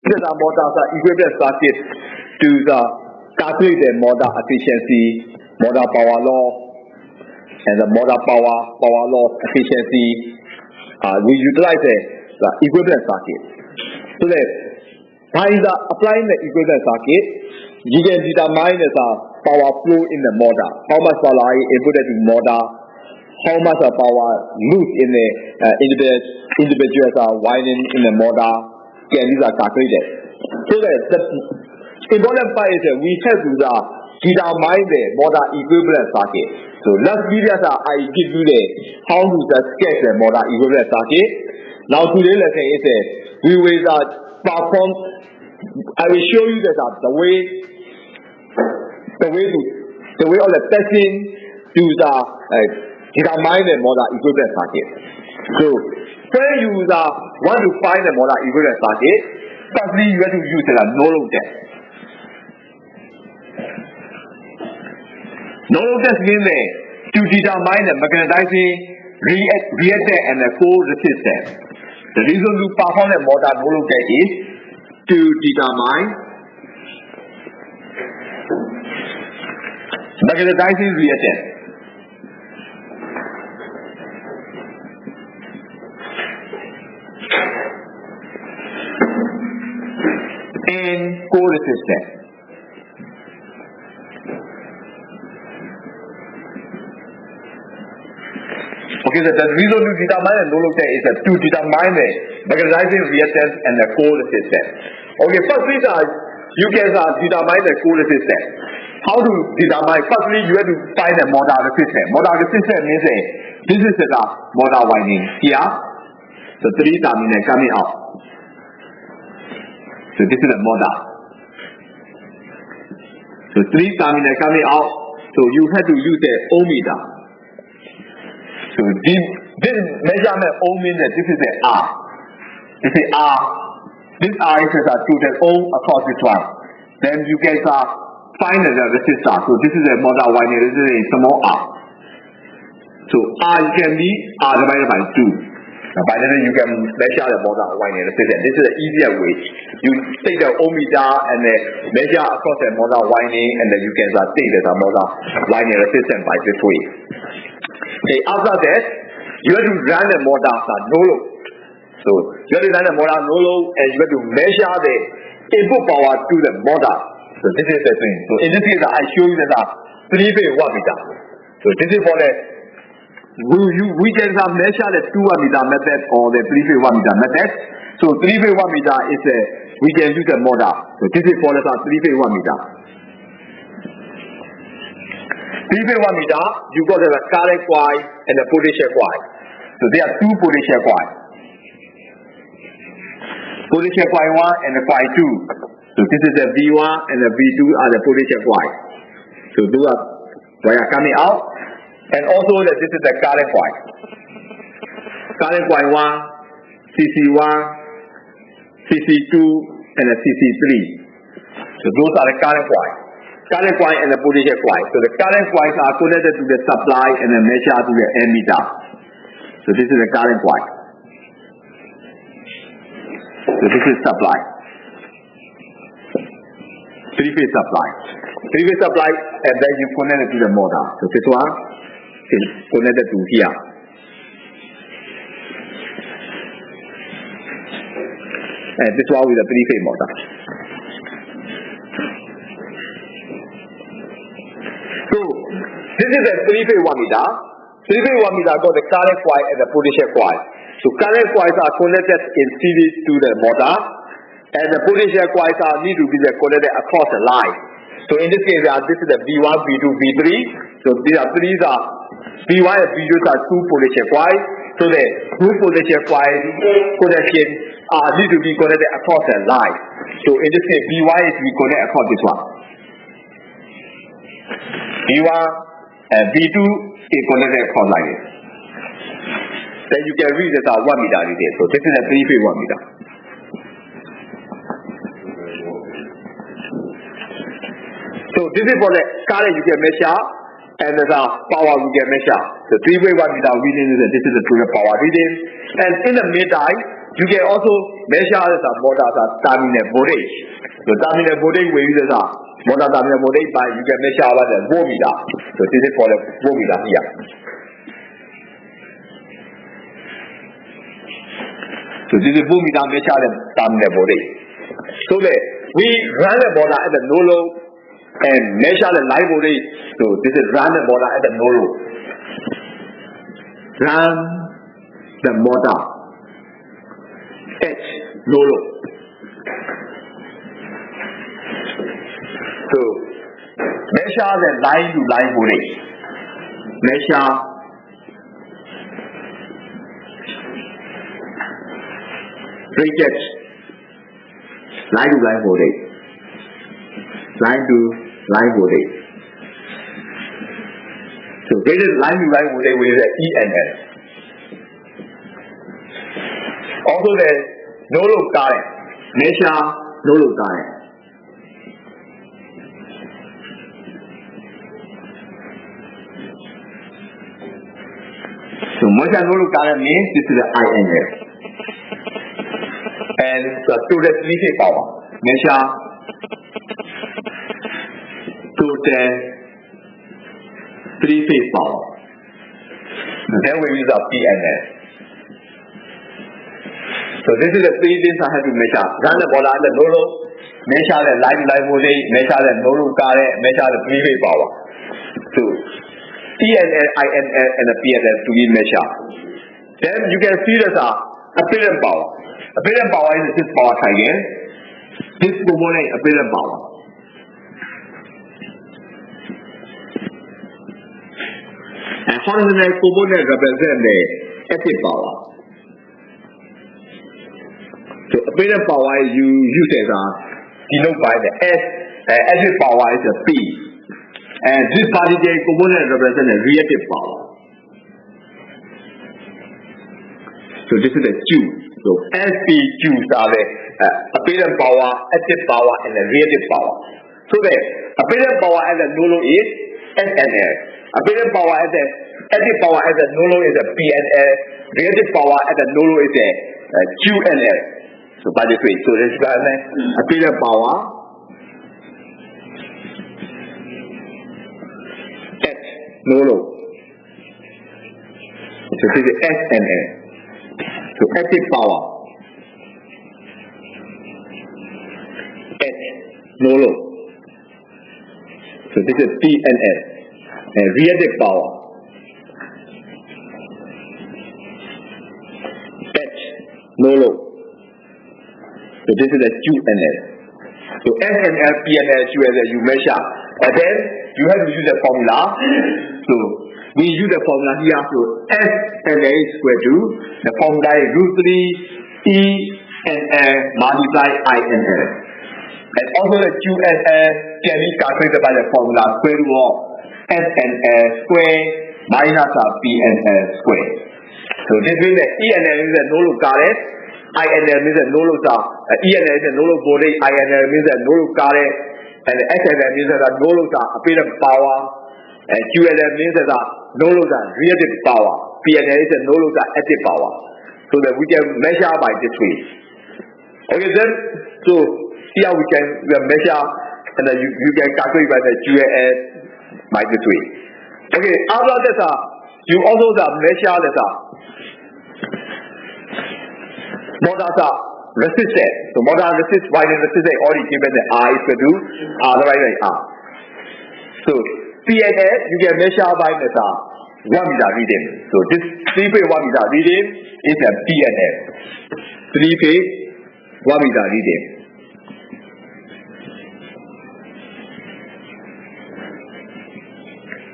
These are motors are equivalent circuits to the calculate the motor efficiency, motor power law, and the motor power law efficiency. We utilize the equivalent circuit. So that by applying the equivalent circuit, you can determine the power flow in the motor. How much power is inputted to motor, how much power loose in the individual winding in the motor, can these are calculated. So that the important part is that we have to determine the motor equivalent circuit. So last video I give you the how to sketch the motor equivalent circuit. Now today's lesson is we will perform. I will show you that the way of the testing to determine the motor equivalent circuit. So when you want to find the motor equivalent circuit, firstly you have to use the no-load test. No-load test means to determine the magnetizing reactance and the co-resistance. The reason to perform the motor no-load test is to determine magnetizing reactance. And co-resistance. Okay, so the reason to determine the no-load test is to determine the magnetizing reactance and the co-resistance. Okay, firstly, you can determine the co-resistance. How to determine? Firstly, you have to find the motor resistance. Motor resistance means this is the motor winding here. So 3 terminals coming out. So this is the motor. So 3 terminals coming out. So you have to use the ohmmeter. So this measurement ohm means that this is the R. This is R. This R is to the ohm across this one. Then you can find the resistance. So this is the motor winding. This is a small R. So R can be R divided by 2. By the way, you can measure the motor winding resistance. This is the easier way. You take the ohmmeter and measure across the motor winding, and then you can take the motor winding resistance by this way. Okay, after that, you have to run the motor no load. So you have to run the motor no load, and you have to measure the input power to the motor. So this is the thing. So in this case, I show you the 3-phase wattmeter. So this is for the we can measure the 2 wattmeter method or the 3-phase wattmeter method. So 3-phase wattmeter is we can use the motor. So this is for the 3-phase wattmeter. 3-phase wattmeter, you got the current coil and the potential coil. So there are 2 potential coils. Potential coil 1 and the coil 2. So this is the V1 and the V2 are the potential coil. So those are coming out. And also this is the current coil. Current coil 1, CC1, CC2, and the CC3. So those are the current coils. Current coil and the potential coil. So the current coils are connected to the supply and the measure to the ammeter. So this is the current coil. So this is supply. 3-phase supply. 3-phase supply, and then you connect it to the motor. So this one is connected to here. And this one with a 3-phase motor. So this is a 3-phase wattmeter. 3-phase wattmeter got the current coil and the potential coil. So current coils are connected in series to the motor, and the potential coils need to be connected across the line. So in this case, this is the V1, V2, V3. So these are V1 and V2 are 2 potential coils. So the 2 potential coils connection need to be connected across the line. So in this case, V1 is we connect across this one. V1 and V2 is connected across like this. Then you can read this 1 meter right there. So this is a 3-phase wattmeter. So this is for the current you can measure, and the power you can measure. The 3-phase wattmeter reading is this is the total power reading. And in the meantime, you can also measure this motor terminal voltage. So terminal voltage we use this motor terminal voltage by you can measure about the voltmeter. So this is for the voltmeter here. So this is voltmeter measure the terminal voltage. So that we run the motor at the no load and measure the line voltage. So this is run the motor at the no load. Run the motor at no load. So measure the line to line voltage. Measure rated line to line voltage. Line to line voltage. So rated line to line voltage with the E and L. Also the no load current. Measure no load current. So measure no load current means this is the I and L. And the total three-phase power. Measure total three-phase power. Then we use a P and L. So this is the three things I have to measure. Run the motor at the no load, measure the line to line voltage, measure the no load current, measure the three-phase power. So P and L, I and L, and the P and L to be measured. Then you can see this apparent power. Apparent power is this power triangle. This component is apparent power. And horizontal component represents the active power. So apparent power you use as denoted by the S. Active power is a P. And this particular component represents the reactive power. So this is the Q. So SPQs are the apparent power, active power, and the reactive power. So the apparent power at the no load is S and L. Apparent power at the active power at the no load is a P and L. Reactive power at the no load is a Q and L. So by this way, so this is the apparent power at no load. So this is S and L. So active power at no load. So this is P and L. And reactive power at no load. So this is the Q and L. So S and L, P and L, Q and L you measure. And then you have to use the formula. So we use the formula here. So S and L is equal to the formula is root 3 E and L multiply I and L. And also the Q and L can be calculated by the formula square root of S and L square minus P and L square. So this means that E and L means the no load current, I and L means the no load E and L is the no load voltage, I and L means the no load current, and the S and L means the no load apparent power, and Q and L means the no load reactive power, P and L is the no load active power. So that we can measure by this way. Okay then, so here we can measure and then you can calculate by the Q and L by this way. Okay, after that you also measure the motor resistance. So motor resistance, winding resistance already given the R is equal to R divided by R. So P and L you can measure by the 1 meter reading. So this 3-phase 1 meter reading is a P and L. 3-phase 1 meter reading.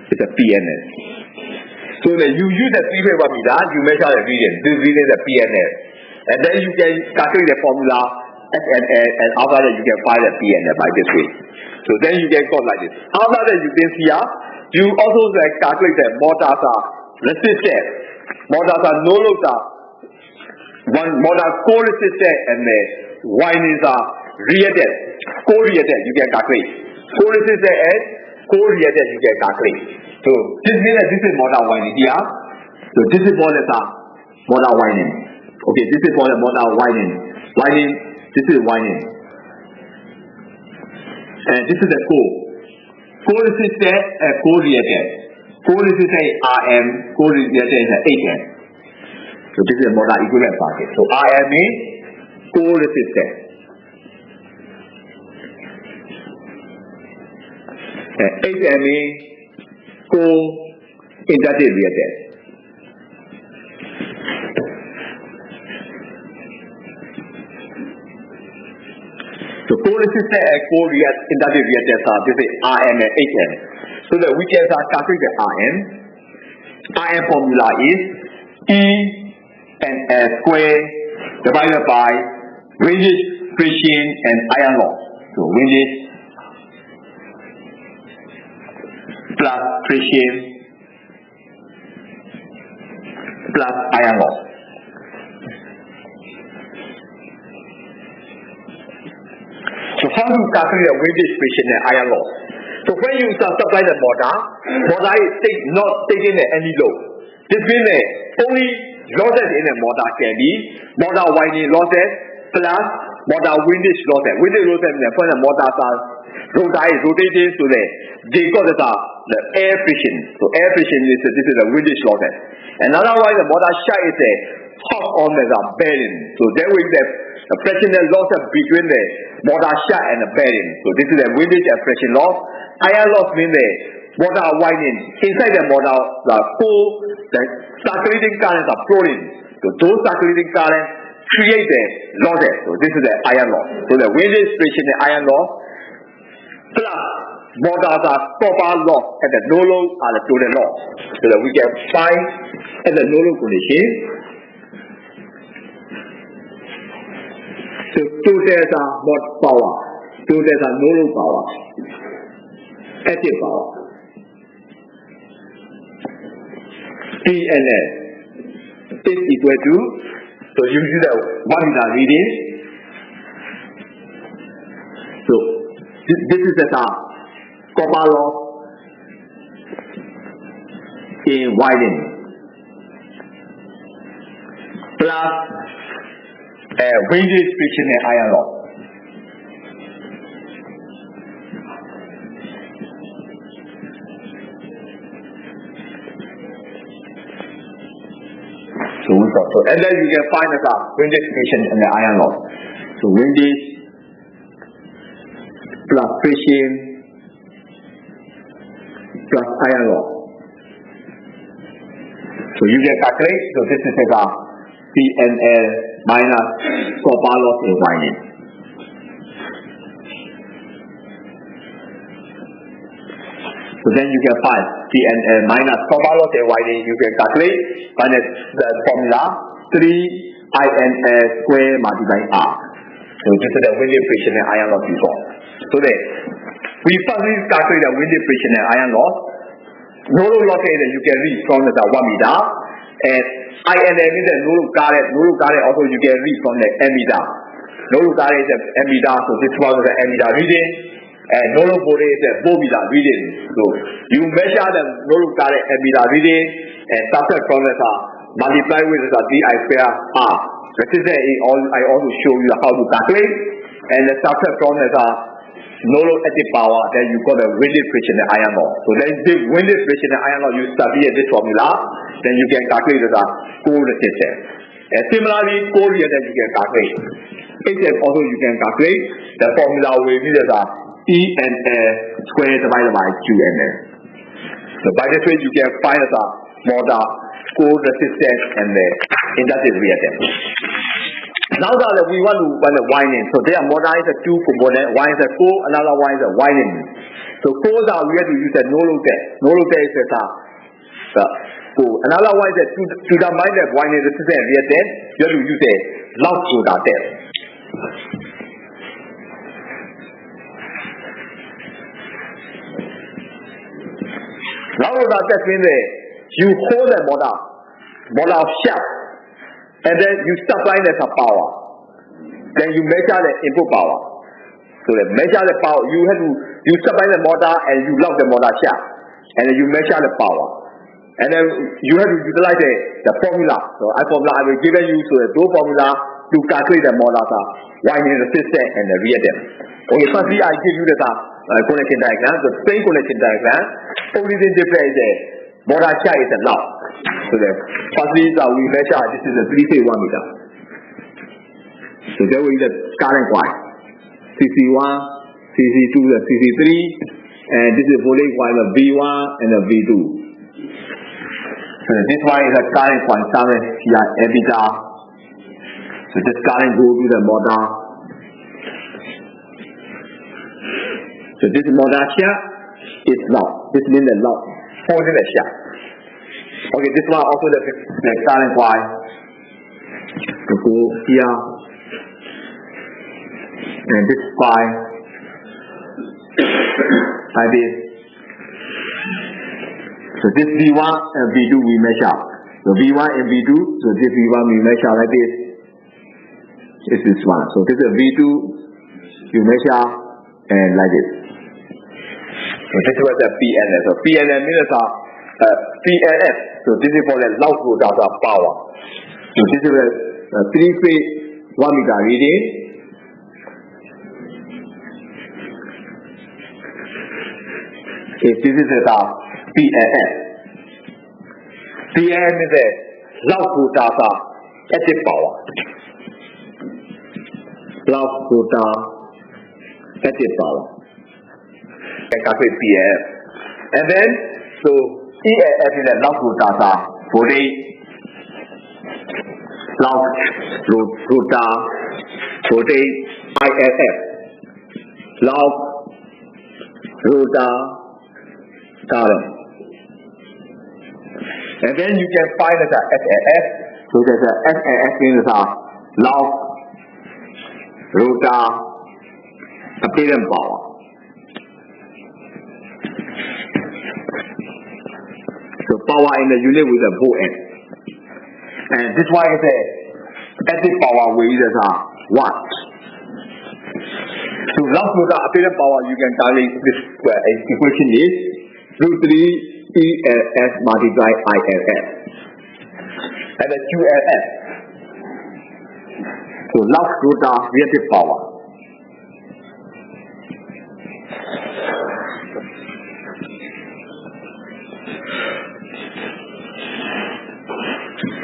It's a P and L. So that you use the 3-phase 1 meter, you measure the reading. This reading is a P and L. And then you can calculate the formula S and L, and after that you can find the P and L by this way. So then you can go like this. After that you can see you also calculate the motor resistance, motor no load, one motor co-resistance, and the windings reactance, co-reactance you can calculate. Co-resistance and co-reactance you can calculate. So this means that this is motor winding here. So this is motor winding. Okay, this is for the motor winding. This is winding. And this is the core. Core resistor and core reactant. Core resistor is RM, core reactant is 8M. So this is the motor equivalent circuit. So RM is core resistor. And 8M is core inductive reactant. So core resistor and core inductive reactance are this is RM and 8M. So that we can calculate the RM. RM formula is E(n(s) square divided by windage, friction, and iron loss. So windage plus friction plus iron loss. So how to calculate the windage, friction, and iron loss? So when you supply the motor is not taking any load. This means that only losses in the motor can be motor winding losses plus motor windage losses. Windage losses means when the motor rotor is rotating, so they got the air friction. So air friction is this is the windage losses. And otherwise the motor shaft is a hot on the bearing. So there will be the frictional losses between the motor shaft and the bearing. So this is the windage and friction loss. Iron loss means the motor winding. Inside the motor, the circulating currents are flowing. So those circulating currents create the losses. So this is the iron loss. So the windage, friction, and iron loss plus motors are copper loss at the no load are the total loss. So that we can find at the no load condition. So totals are not power. Totals are no load power. Active power. PNS is equal to, so you see the 1 meter reading. So this is the copper loss in winding plus windage, friction, and iron loss. So and then you can find the windage, friction, and the iron loss. So windage plus friction plus iron loss. So you can calculate. So this is the PNL minus copper loss in winding. So then you can find PNL minus copper loss in winding. You can calculate. Find the formula 3INS square multiplied R. So this is the windage, friction, and iron loss before. So then we firstly calculate the windage, friction, and iron loss. No load loss is you can read from the 1 meter, and INM is the no load current. No load current also you can read from the M meter. No load current is the M meter, so this one is the M meter reading, and no load voltage is the volt meter reading. So you measure the no load current M meter reading and subtract from the multiply with the DI square R. Resistance I also show you how to calculate, and the subtract from the no load active power, then you got the windage, friction, and iron loss. So then this windage, friction, and iron loss, you study this formula, then you can calculate the core resistance. And similarly, core reactance you can calculate. HF also you can calculate. The formula will be the ENS square divided by QNS. So by this way you can find the motor core resistance and the inductive reactance. Now that we want to find the winding, so there are motor is a two component. One is a core, another one is a winding. So cores are we have to use a no load test. No load test is the core. Another one is a to determine the winding resistance and reactance. You have to use a loud rotor test. Loud rotor test means you hold the motor shaft, and then you supply the power. Then you measure the input power. So to measure the power, you supply the motor and you lock the motor shaft, and then you measure the power. And then you have to utilize the formula. So I will give you those formula to calculate the modulus winding resistance and the reactance. Okay, firstly I give you the connection diagram. The same connection diagram. Only thing different is the motor share is a loud. So firstly we measure this is a 3-phase 1 meter. So there will be the current coil. CC1, CC2, the CC3, and this is voltage coil of V1 and the V2. So this one is a current coil here emitter. So this current goes to the motor. So this motor share is loud. This means the loud holding the share. Okay, this one also the current coil. So go here. And this coil like this. So this V1 and V2 we measure. So V1 and V2, so this V1 we measure like this. This is one. So this is V2 you measure and like this. So this was the PNF. So PNF means PNF. So this is for the loud rotor power. So this is a 3-phase 1 meter reading. This is the PNF. PNF is a loud rotor active power. Loud rotor active power. And calculate PNF. And then so ENF is a loud rotor voltage. Loud rotor voltage INF. Loud rotor current. And then you can find the SNF. So there's a SNF means loud rotor apparent power. So power in the unit with a volt n. And this one is a active power which is watt. So loud rotor apparent power you can calculate this equation is √3 ELS multiply ILS and the QLS. So loud rotor reactive power.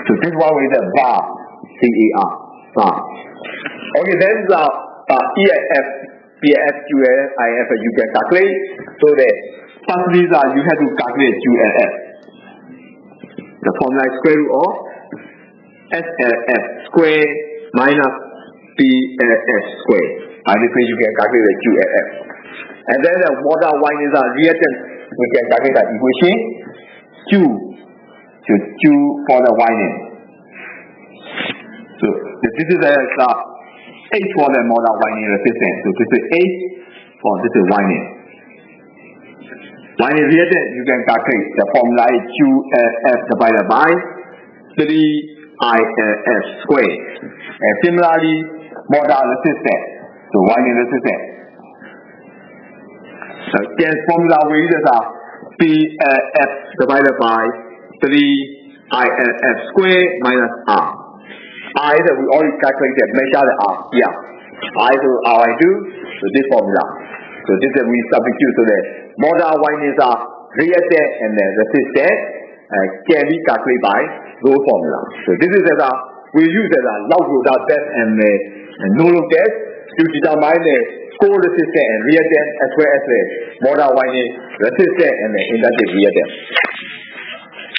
So this one is a bar, CAR, bar. Okay, then the ELF, PLS, QLS, IF you can calculate. So the firstly, you have to calculate QLF. The formula is square root of SLF square minus PLS square. And this way you can calculate the QLF. And then the motor winding reactance, we can calculate the equation Q. So Q for the winding. So this is the H for the motor winding resistance. So this is H for this is winding. Winding reactance, you can calculate the formula is QLF divided by 3ILF square. And similarly, motor resistance, so winding resistance. So again, formula we use PLF divided by 3ILF square minus R. I that we already calculated, measure the R. Yeah. I to R2, so this formula. So this is we substitute so the motor windings reactance and the resistance can be calculated by those formula. So this is we use as a loud rotor test and no load test to determine the core resistance and reactance as well as the motor winding resistance and the inductive reactance.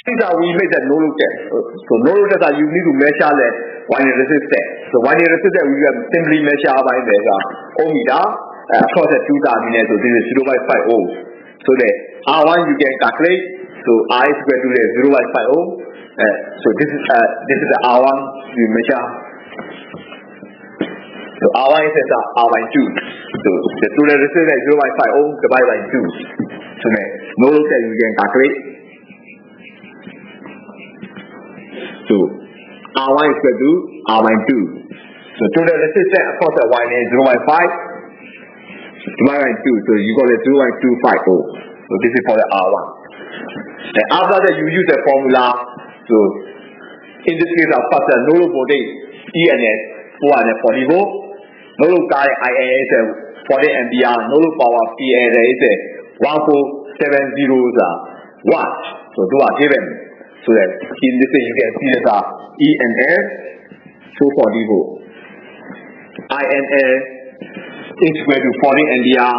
These we made the no load test. So no load test you need to measure the winding resistance. So winding resistance we have simply measure by the ohmmeter across the two terminals. So this is 0.5 ohm. So the R1 you can calculate. So I is equal to the 0.5 ohm. So this is the R1 we measure. So R1 is R12. So the total resistance is 0.5 ohm divided by 2. So the no load test you can calculate. So R1 is equal to R12. So total resistance across the winding is 0.5 divided by 2. So you got the 0.25 ohm. So this is for the R1. And after that, you use the formula. So in this case, first no load voltage ENS 440 volt. No load current IN is 40 ampere. No load power PL is 1470 watts. So those are given. So that in this case, you can see that ENS 240 volt. INS is equal to 40 ampere.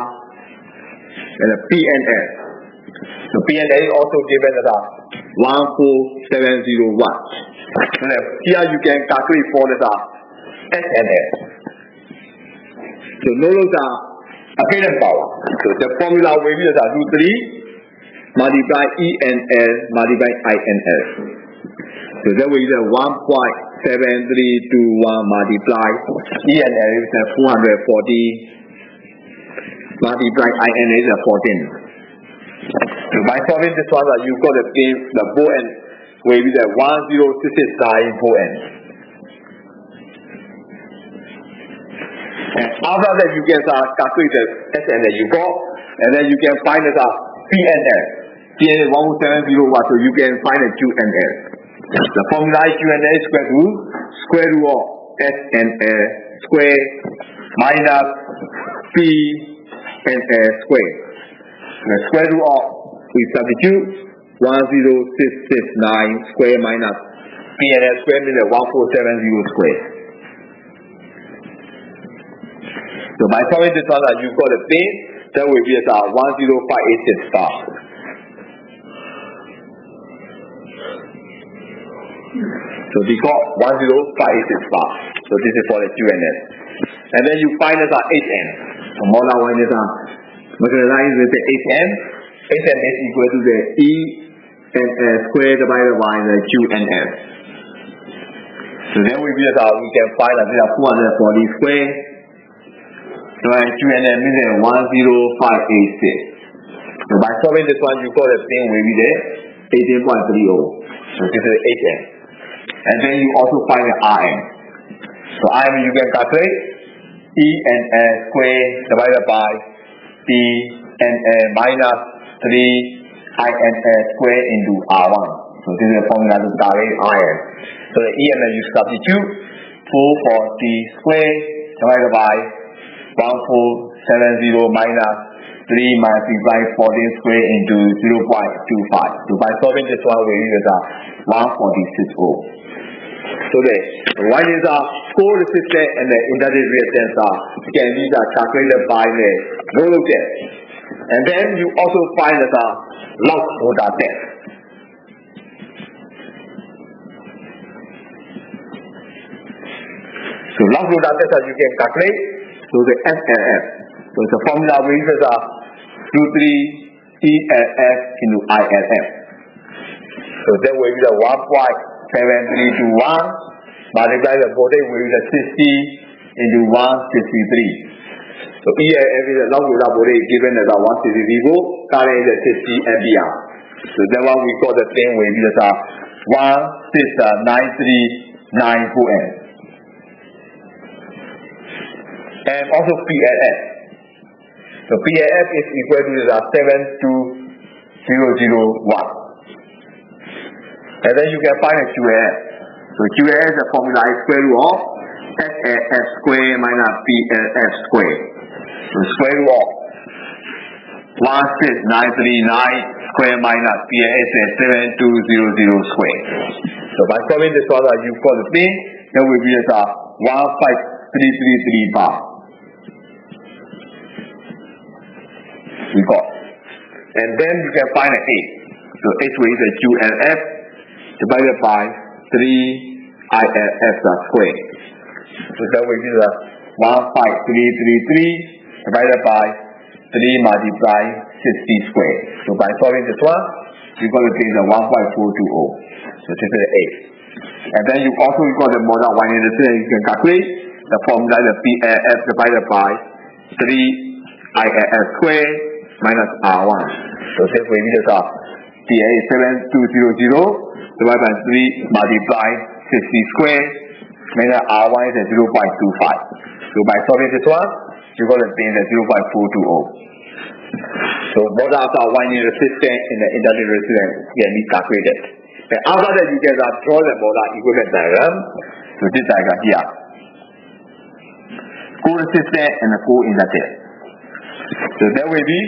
And the PNS. So PNS is also given as 1470 watts. So here you can calculate for the SNS. So no longer apparent power. So the formula will be √3 multiply ENS multiply INS. So that will be 1.7321 multiply ENS is 440 multiply INS is 14. So by solving this one, you got the volt and will be 10669 volt n. And after that, you can calculate the SN that you got, and then you can find the PNS. PNS 1470 watts, so you can find the QNS. The formula is QNS equal to square root of SNS square minus PNS square. The square root of, we substitute 10669 square minus PNS square means 1470 square. So by solving this one, you got the base, that will be 10586 star. So we got 10586 star. So this is for the QNS. And then you find the HN. So more than one is materialize with the HN. HN is equal to the ENS square divided by the QNS. So then we can find that we have 440 square. So QNS means 10586. So by solving this one, you got the thing will be there 18.30. So this is HN. And then you also find the RM. So RM you can calculate ENS square divided by PNS minus 3 INS square into R1. So this is the formula to calculate RM. So the ENS you substitute 440 square divided by 1470 minus 3 multiply 14 square into 0.25. So by solving this one, we use 146 ohm. So the one is a co-resistor and the inductive reactance can be calculated by the no load test. And then you also find the lock rotor test. So lock rotor test you can calculate. So the SLF. So the formula we use √3 ELF into ILF. So that will be the 1.7321 multiply the voltage will be the 60 into 163. So ELF is the lock rotor voltage given as 163 volt, current is 60 ampere. So that one we got the thing will be the 16939 volt n. And also PLF. So PLF is equal to the 7200 watts. And then you can find a QLF. So QLF is the formula is square root of SLF square minus PLF square. So square root of 16939 square minus PLF is 7200 square. So by solving this one, you got the thing, that will be 15333 bar. We got. And then you can find an H. So H will be the QLF divided by 3 ILF square. So that will be the 15333 divided by 3 multiply 60 square. So by solving this one, you got to take the 1.420. So this is the H. And then you also got the model one in the thing, you can calculate the formula the PLF divided by 3 ILF square minus R1. So this will be the PA 7200 divided by 3 multiply 60 square minus R1 is 0.25. So by solving this one, you got to obtain the 0.420. So motor winding resistance and the inductive resistance can be calculated. And after that, you can draw the motor equivalent diagram. So this diagram here. Co-resistance and the co-inductive. So that will be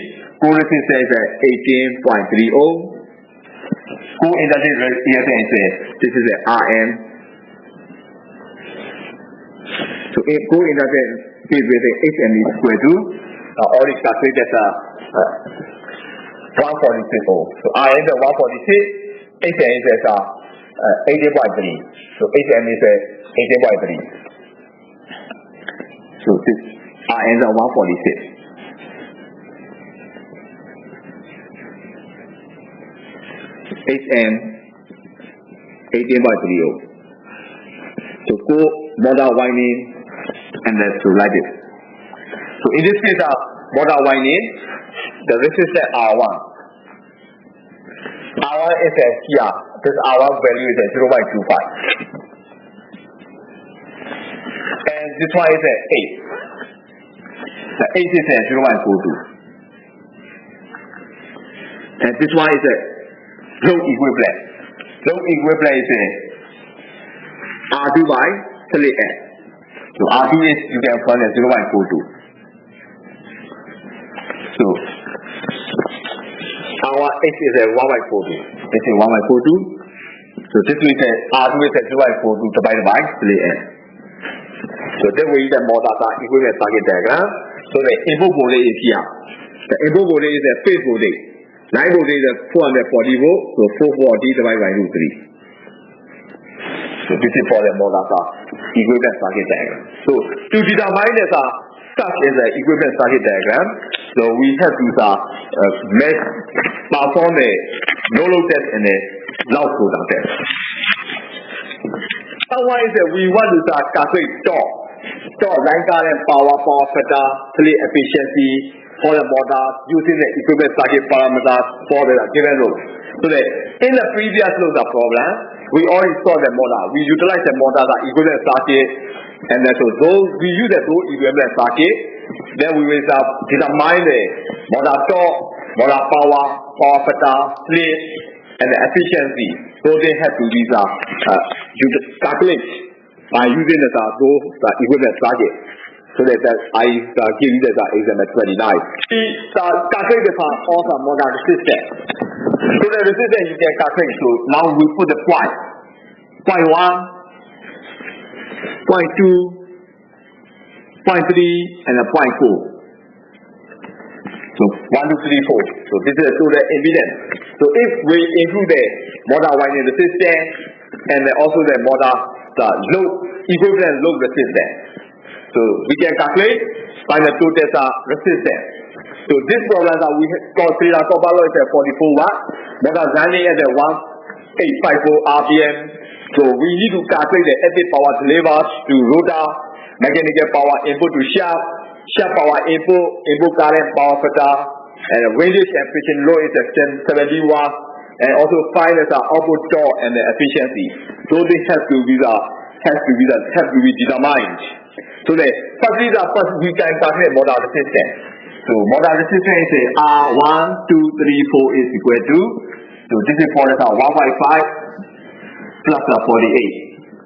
co-resistance is 18.3 ohm. Co-inductive resistance is this is the Rm. So co-inductive is HM is equal to already calculated 146 ohm. So Rm is 146, HM is 18.3. So HM is 18.3. So this Rm is 146. HM 18.3 ohm. So motor winding and then to like it. So in this case, motor winding, the resistance R1. R1 is here. This R1 value is 0.25. And this one is 8. The 8 is 0.42. And this one is load equivalent. Load equivalent is R2 by 3N. So R2 is, you can find as 0.42. So our H is 1/42. This is 1/42. So this will say R2 is 0.42 divided by 3N. So that will be the motor equivalent circuit diagram. So the input voltage is here. The input voltage is a phase voltage. Line voltage is 440 volt. So 440 divided by root 3. So this is for the motor equivalent circuit diagram. So to determine this such as the equivalent circuit diagram, so we have to perform the no load test and the loud product test. Otherwise, we want to calculate torque, line current, power factor, fleet efficiency for the motor using the equivalent circuit parameters for the given load. So that in the previous load problem, we already saw the motor. We utilize the motor equivalent circuit, and then so those we use the two equivalent circuit. Then we will determine the motor torque, motor power factor, fleet, and the efficiency. So they have to be calculate by using the equivalent circuit. So that I give you the example 29. Calculate the also motor resistance. So the resistance you can calculate. So now we put the point 1, point 2, point 3, and a point 4. So 1, 2, 3, 4. So this is the impedance. So if we include the motor winding resistance and also the motor load equivalent load resistance. So we can calculate by the total resistance. So this problem we consider copper load is 44 watt. Motor running at 1854 RPM. So we need to calculate the active power delivered to rotor, mechanical power input to shaft power input current power factor, and range and friction load is 70 watts, and also find the output torque and the efficiency. So this has to be determined. So the first we can calculate motor resistance. So motor resistance is R1, 2, 3, 4 is equal to. So this is for the 1.5 plus 48.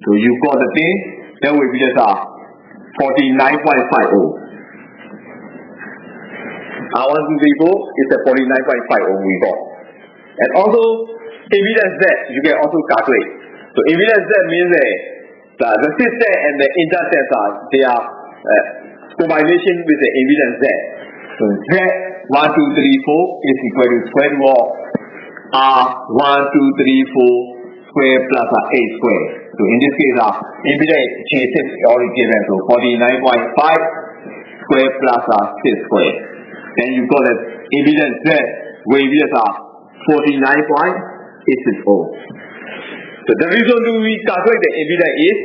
So you got the thing. That will be just 49.5 ohm. R1, 2, 3, 4 is the 49.5 ohm we got. And also impedance Z you can also calculate. So impedance Z means the resistance and the inductance they are combination with the impedance Z. So Z 1, 2, 3, 4 is equal to square root of R 1, 2, 3, 4 square plus 8 square. So in this case, impedance J6 already given. So 49.5 square plus 6 square. Then you got the impedance Z will be 49.86 ohm. So the reason we calculate the impedance is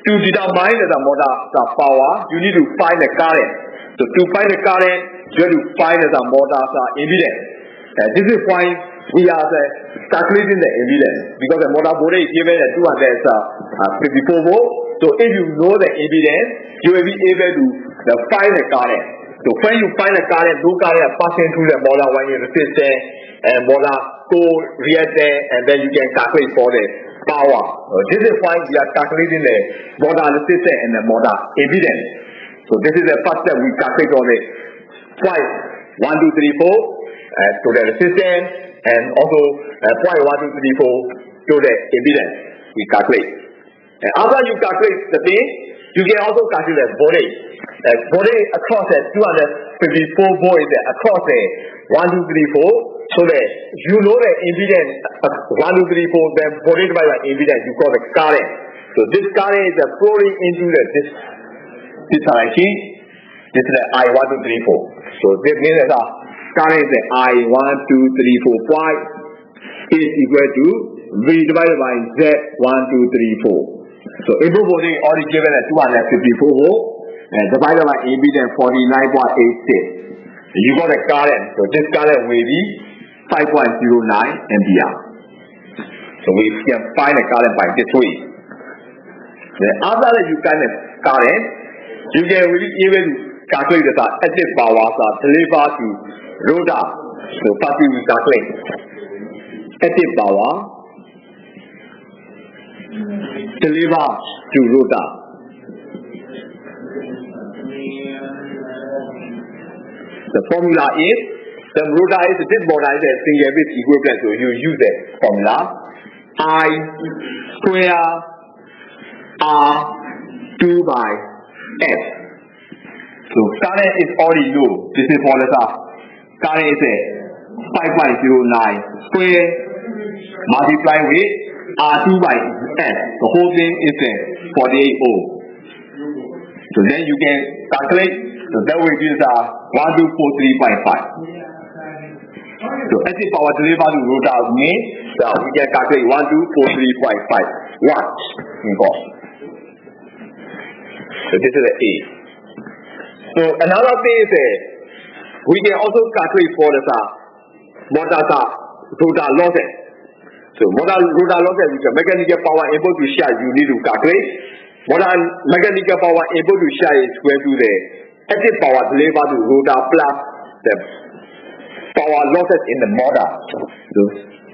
to determine the motor power, you need to find the current. So to find the current, you have to find the motor impedance. And this is why we are calculating the impedance, because the motor voltage is given at 254 volts. So if you know the impedance, you will be able to find the current. So So when you find a current, no current passing through the motor when you resistance and motor co-reactant, and then you can calculate for the power. This is why we are calculating the motor resistance and the motor impedance. So this is the first step we calculate on the point 1, 2, 3, 4 to the resistance, and also point 1, 2, 3, 4 to the impedance. We calculate. And after you calculate the thing, you can also calculate the voltage. Voltage across the 254 volts across the 1, 2, 3, 4. So that you know the impedance 1, 2, 3, 4, then voltage by the impedance, you call the current. So this current is flowing into this direction. This is the I 1, 2, 3, 4. So this means that current is the I 1, 2, 3, 4, 5 is equal to V divided by Z 1, 2, 3, 4. So input voltage already given at 254 volts and divided by impedance 49.86. You got a current. So this current will be 5.09 ampere. So we can find the current by this way. Then after that you find the current, you can really even calculate the active power delivered to rotor. So first we calculate active power delivered to rotor. The formula is, the rotor is, this motor is a single phase equivalent, so you use the formula I square R 2 by F. So current is already low. This is for the current is a 5.09 square multiply with R2 by F. The whole thing is a 48 ohm. So then you can calculate. So that will give us 1243.5. So active power delivered to rotor means that we can calculate 1243.5 watts in cost. So this is the A. So another thing is we can also calculate for the motor rotor losses. So motor rotor losses with the mechanical power input to share you need to calculate. Motor mechanical power input to share is equal to the active power delivered to rotor plus the power losses in the motor. So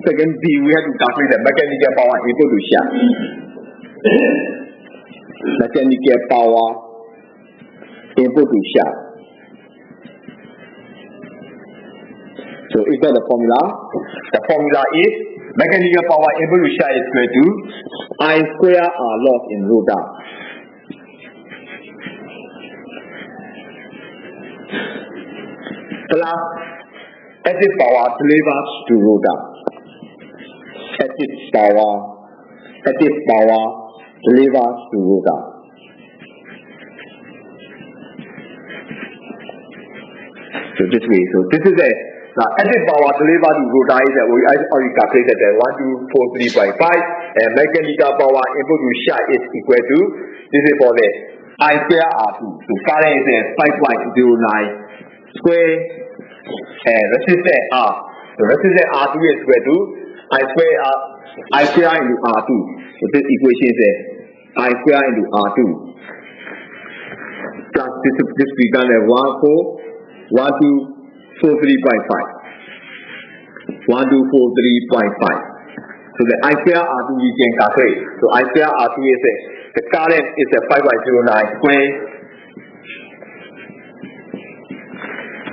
second B, we have to calculate the mechanical power input to share. Mechanical power input to share. So is that the formula? The formula is mechanical power input to share is equal to I square R loss in rotor. Plus active power delivered to rotor. Active power delivered to rotor. So this way. So this is the active power delivered to rotor is we already calculated that 1243.5 and mechanical power input to shaft is equal to, this is for the I square R2. So current is 5.09 square and resistance R. So resistance R2 is equal to I square into R2. So this equation is I square into R2 plus this becomes 1243.5. 1243.5. So the I square R2 we can calculate. So I square R2 is the current is 5.09 square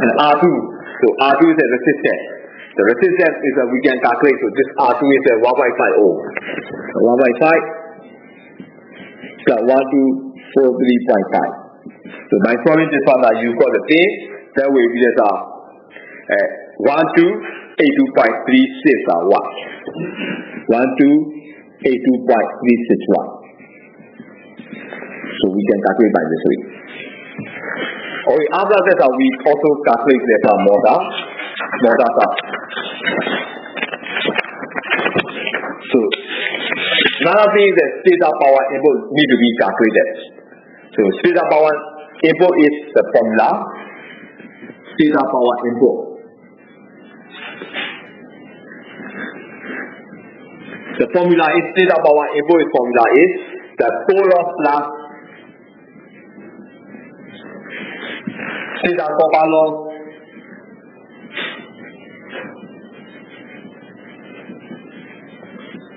and R2. So R2 is a resistance. The resistance is we can calculate. So this R2 is 1.5 ohm. 1.5 plus 1243.5. So by solving this one, you got the thing. That will be this 1282.36 watts. 1282.36 watts. So we can calculate by this way. Okay, after that we also calculate the motor. So another thing is that stator power input need to be calculated. So stator power input is the formula. Stator power input. The formula is stator power input formula is the pole loss plus theta copper loss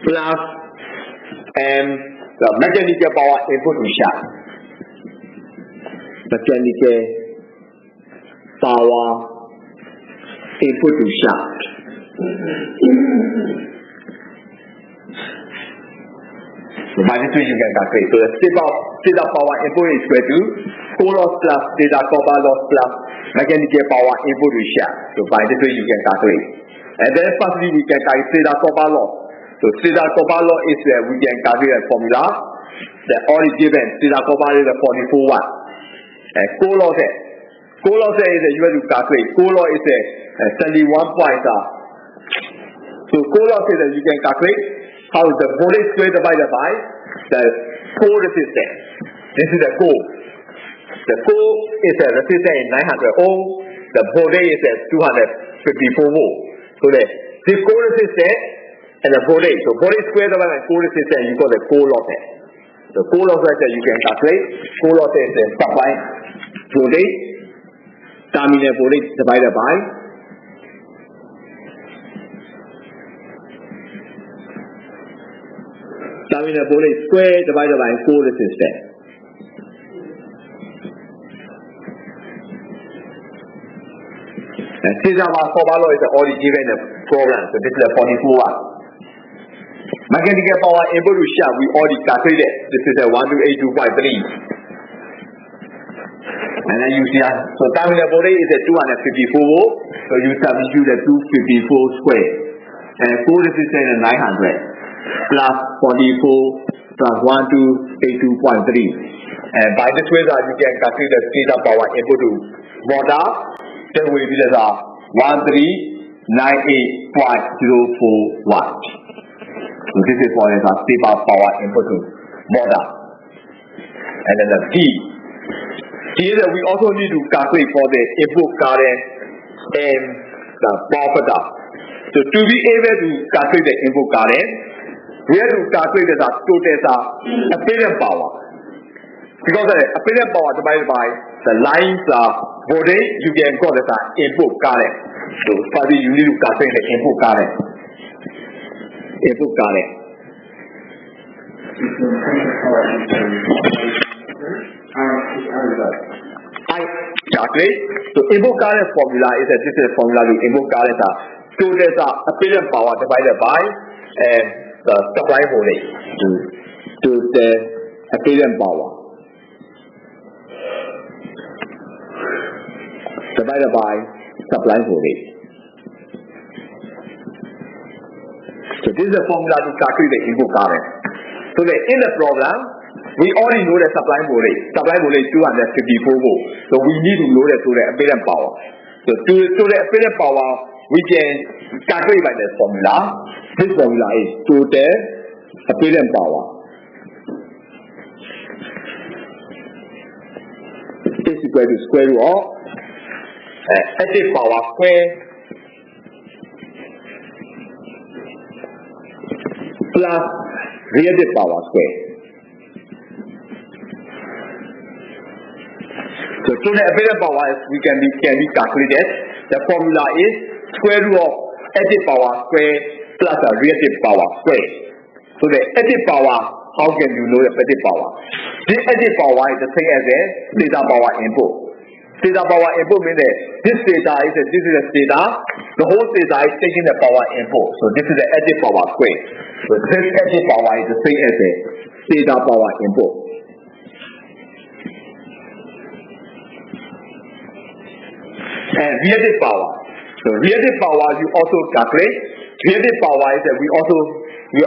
plus the mechanical power input to shaft. Mechanical power input to shaft. So by this way you can calculate. So the theta power input is equal to core loss plus theta copper loss plus mechanical power input to shaft. So by this way you can calculate. And then firstly we can calculate theta copper loss. So theta copper loss is we can calculate a formula. The already given theta copper is a 44 watt. And core loss is you have to calculate. Core loss is a 71 point. So core loss is you can calculate how the voltage square divided by the core resistance. This is the core. The core is a resistance in 900 ohm. The voltage is at 254 volt. So this core resistance and the voltage. So voltage square divided by core resistance, you got the core loss. The core loss you can calculate. Core loss is the supply voltage, terminal voltage divided by terminal voltage square divided by core resistance. And theta copper loss is already given in the program. So this is a 44 watt. Mechanical power input to shaft, we already calculated. This is a 1282.3. And then you see so terminal voltage is at 254 volt. So you substitute the 254 square. And core resistance is 900. Plus 44 plus 1282.3. And by this way you can calculate the theta power input to motor. That will be 1398.04 watt. So this is what is our theta power input to motor. And then the P. Here we also need to calculate for the input current and the power factor. So to be able to calculate the input current, we have to calculate the total apparent power. Because the apparent power divided by the lines voltage, you can call it input current. So first you need to calculate the input current. Input current. I calculate. So input current formula is this is the formula to input current total apparent power divided by the supply voltage to the apparent power divided by supply voltage. So this is the formula to calculate the input current. So in the program, we already know the supply voltage. Supply voltage 254 volt. So we need to know the apparent power. So to the apparent power, we can calculate by this formula. This formula is total apparent power is equal to square root of active power square plus reactive power square. So total apparent power can be calculated. The formula is square root of active power square plus a reactive power square. So the active power, how can you know the active power? This active power is the same as the theta power input. Theta power input means that this is a theta. The whole theta is taking the power input. So this is the active power square. So this active power is the same as the theta power input. And reactive power. So reactive power you also calculate. Reactive power is that we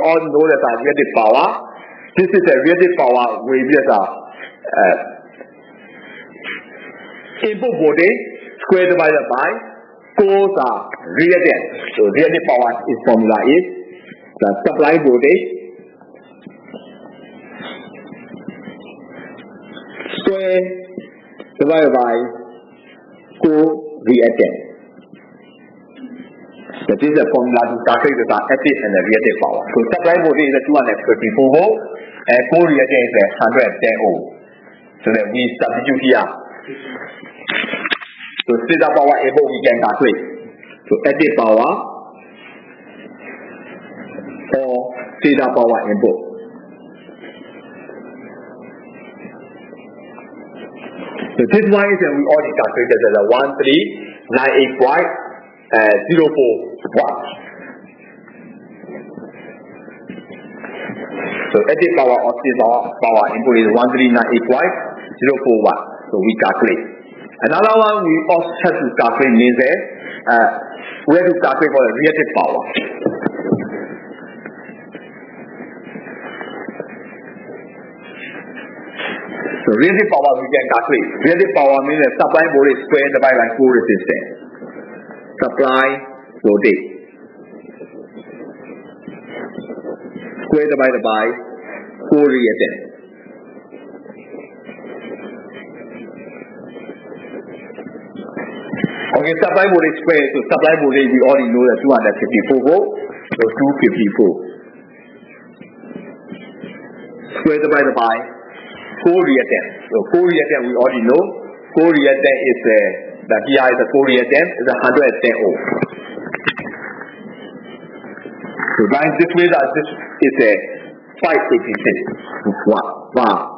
all know that reactive power. This is a reactive power where we input voltage square divided by cos reactance. So reactive power is formula is the supply voltage square divided by co-reactance. That is the formula to calculate the active and the reactive power. So supply voltage is 254 volt and co-reactance is 110 ohm. So that we substitute here. So theta power input we can calculate. So active power or theta power input. So this one is we already calculated as a 1398.04 watts. So active power or theta power input is 1398.04 watts. So we calculate. Another one we also have to calculate means we have to calculate for the reactive power. So reactive power we can calculate. Reactive power means the supply voltage square divided by 4 resistance. Supply voltage square divided by 4 reactance. Okay, supply voltage square. So supply voltage we already know that 254 volt. So 254 square divided by 4 reactance. So 4 reactance we already know. 4 reactance is the here is the 4 reactance is 110 ohm. So then this way that this is a 586 watt.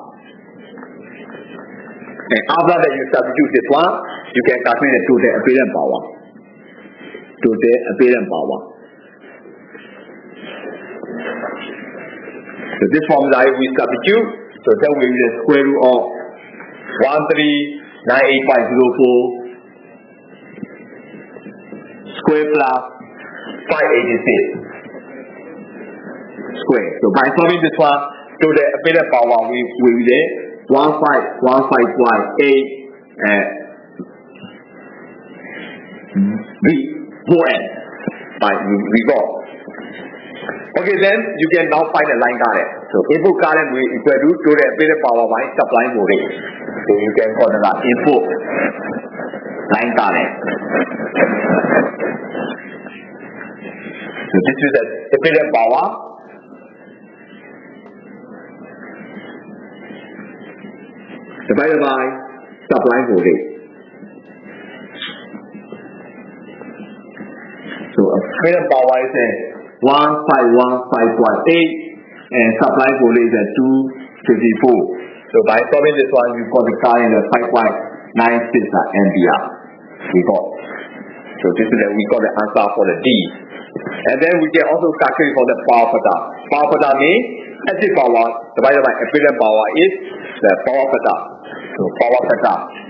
And after that you substitute this one, you can calculate the total apparent power. Total apparent power. So this formula we substitute. So then we will the square root of 1398.04 square plus 586 square. So by solving this one, to the apparent power we will get 15155.8 V4N. Right, we got. Okay, then you can now find a line current. So input current will equal to the apparent power by supply voltage. So you can call it input line current. So this is the apparent power divided by supply voltage. So apparent power is 15155.8 and supply voltage at 254. So by solving this one, you got the current at 5.96 ampere. We got. So this is we got the answer for the D. And then we can also calculate for the power factor. Power factor means active power divided by apparent power is the power factor. So power factor.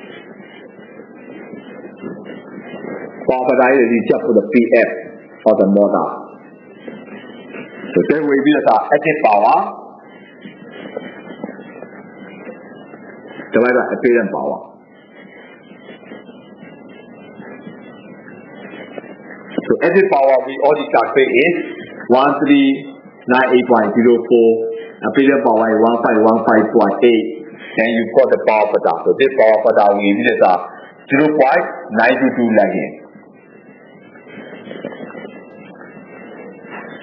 Power factor is just for the PF or the motor. So then we will be the active power divided by apparent power. So active power we already calculate is 1398.04, apparent power is 1515.8, then you got the power factor. So this power factor we will be the 0.922 lagging.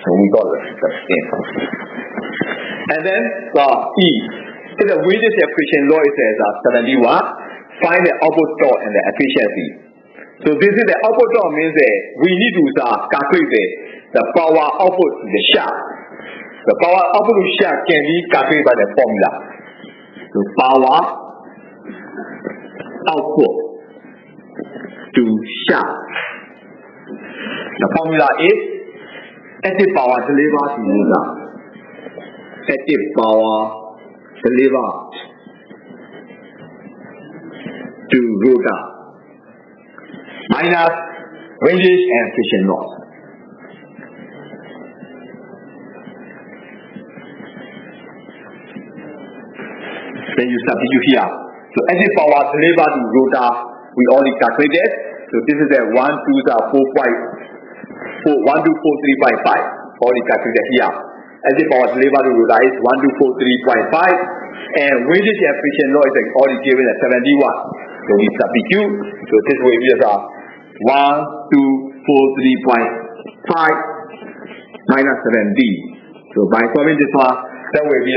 So we got the same. And then E. So the weighted efficiency law is 71. Find the output torque and the efficiency. So this is the output torque means we need to calculate the power output to the shaft. The power output to shaft can be calculated by the formula. So power output to shaft. The formula is active power delivered to user. Active power delivered to rotor minus radius and friction loss. Then you substitute here. So active power delivered to rotor we already calculated. So this is a 12443.5 already calculated here. Active power delivered to rotor is 12443.5 and radius and friction loss is already given at 71. So we substitute. So this will be 1243.5 minus 7D. So by solving this one, that will be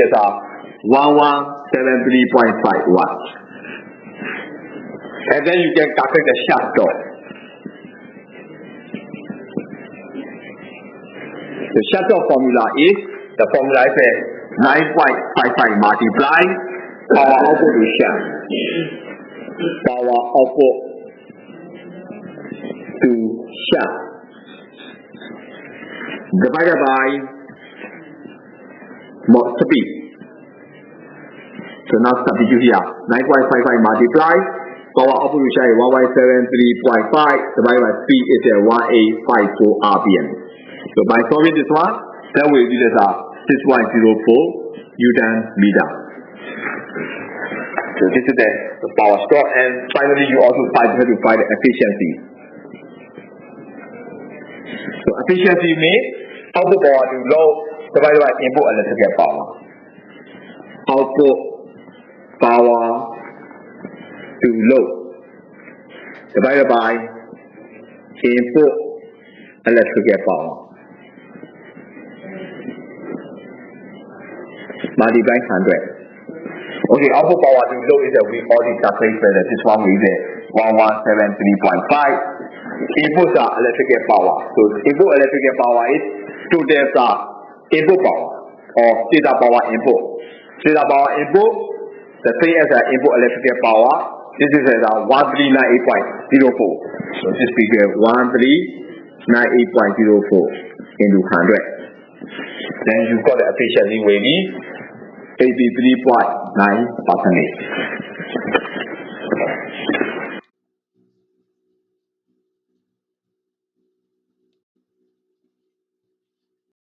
1173.5 watts. And then you can calculate the shutdown. The shutdown formula is 9.55 multiply power output to shut. Power output to shut divided by speed. So now substitute here. 9.55 multiply power output to shut is 1173.5 divided by speed is 1854 RPM. So by solving this one, then we will do this 6.04 Newton meter. So this is the power stroke, and finally you also have to find the efficiency. So efficiency means output power to load divided by input electrical power. Output power to load divided by input electrical power. Multiply 100. Okay, output power to load is we already calculated. This one is 1173.5. Inputs are electrical power. So input electrical power is two times input power or data power input. Data power input, the same as input electrical power. This is 1398.04. So this figure 1398.04 into 100. Then you've got the efficiency will be 83.9%.